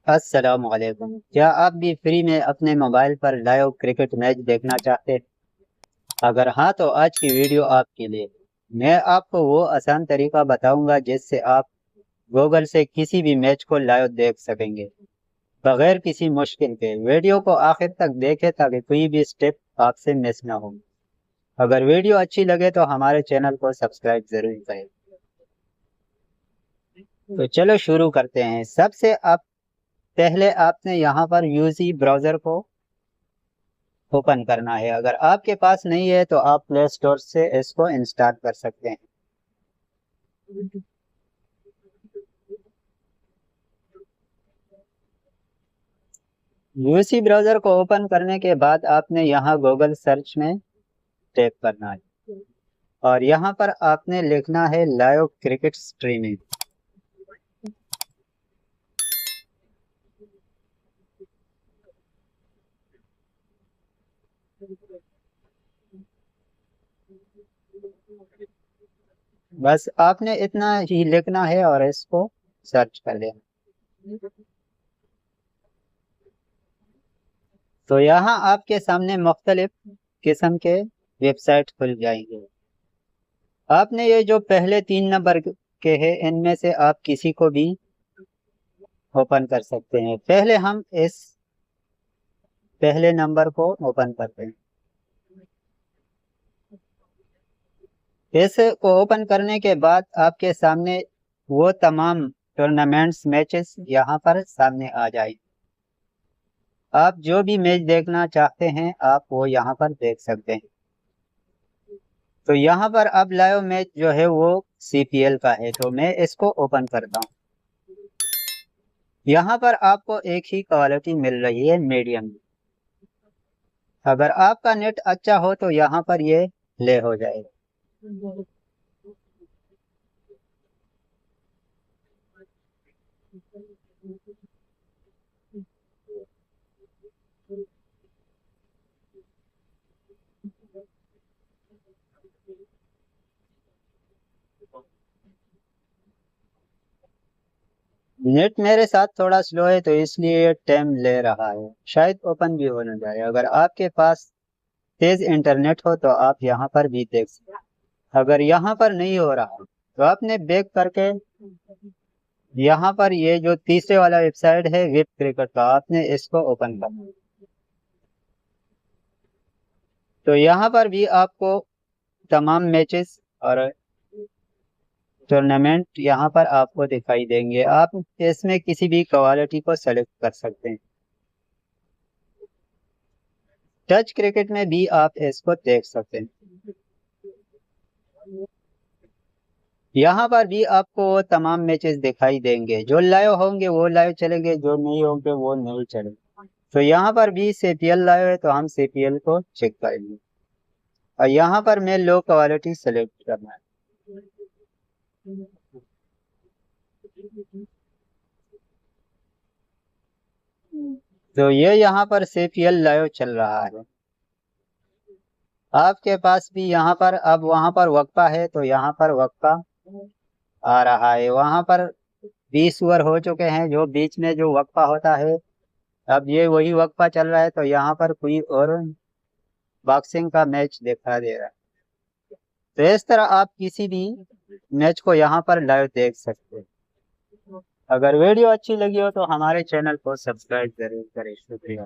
अस्सलाम वालेकुम। क्या आप भी फ्री में अपने मोबाइल पर लाइव क्रिकेट मैच देखना चाहते हैं? अगर हाँ तो आज की वीडियो आपके लिए। मैं आपको वो आसान तरीका बताऊंगा जिससे आप गूगल से किसी भी मैच को लाइव देख सकेंगे बगैर किसी मुश्किल के। वीडियो को आखिर तक देखें ताकि कोई भी स्टेप आपसे मिस ना हो। अगर वीडियो अच्छी लगे तो हमारे चैनल को सब्सक्राइब जरूर करें। तो चलो शुरू करते हैं। सबसे आप पहले आपने यहाँ पर यूजी ब्राउज़र को ओपन करना है। अगर आपके पास नहीं है तो आप प्ले स्टोर से इसको इंस्टॉल कर सकते हैं। यूसी ब्राउज़र को ओपन करने के बाद आपने यहाँ गूगल सर्च में टैप करना है और यहाँ पर आपने लिखना है लाइव क्रिकेट स्ट्रीमिंग। बस आपने इतना ही लिखना है और इसको सर्च कर लेना। तो यहाँ आपके सामने मुख्तलिफ किस्म के वेबसाइट खुल जाएंगे। आपने ये जो पहले 3 नंबर के हैं इनमें से आप किसी को भी ओपन कर सकते हैं। पहले हम इस पहले नंबर को ओपन करते हैं। इस को ओपन करने के बाद आपके सामने वो तमाम टूर्नामेंट्स मैचेस यहाँ पर सामने आ जाए। आप जो भी मैच देखना चाहते हैं आप वो यहाँ पर देख सकते हैं। तो यहाँ पर अब लाइव मैच जो है वो सीपीएल का है तो मैं इसको ओपन करता हूँ। यहाँ पर आपको एक ही क्वालिटी मिल रही है, मीडियम। अगर आपका नेट अच्छा हो तो यहाँ पर ये प्ले हो जाएगा। नेट मेरे साथ थोड़ा स्लो है तो इसलिए ये टाइम ले रहा है। शायद ओपन भी हो ना जाए। अगर आपके पास तेज इंटरनेट हो तो आप यहाँ पर भी देख सकते हैं। अगर यहाँ पर नहीं हो रहा तो आपने बैक करके यहाँ पर ये जो तीसरे वाला वेबसाइट है वेब क्रिकेट का, आपने इसको ओपन करना। तो यहाँ पर भी आपको तमाम मैचेस और टूर्नामेंट यहाँ पर आपको दिखाई देंगे। आप इसमें किसी भी क्वालिटी को सेलेक्ट कर सकते हैं। टच क्रिकेट में भी आप इसको देख सकते हैं। यहाँ पर भी आपको वो तमाम मैचेस दिखाई देंगे। जो लाइव होंगे वो लाइव चलेंगे, जो नहीं होंगे वो नहीं चलेंगे। तो यहाँ पर भी सीपीएल लाइव है तो हम सीपीएल को चेक करेंगे और यहाँ पर मैं लो क्वालिटी सेलेक्ट करना है। तो ये यहाँ पर सीपीएल लाइव चल रहा है। आपके पास भी यहाँ पर अब वहाँ पर वक्फा है तो यहाँ पर वक्फा आ रहा है। वहाँ पर 20 ओवर हो चुके हैं। जो बीच में जो वक्फा होता है अब ये वही वक्फा चल रहा है तो यहाँ पर कोई और बॉक्सिंग का मैच दिखा दे रहा है। तो इस तरह आप किसी भी मैच को यहाँ पर लाइव देख सकते हैं। अगर वीडियो अच्छी लगी हो तो हमारे चैनल को सब्सक्राइब जरूर करें। शुक्रिया।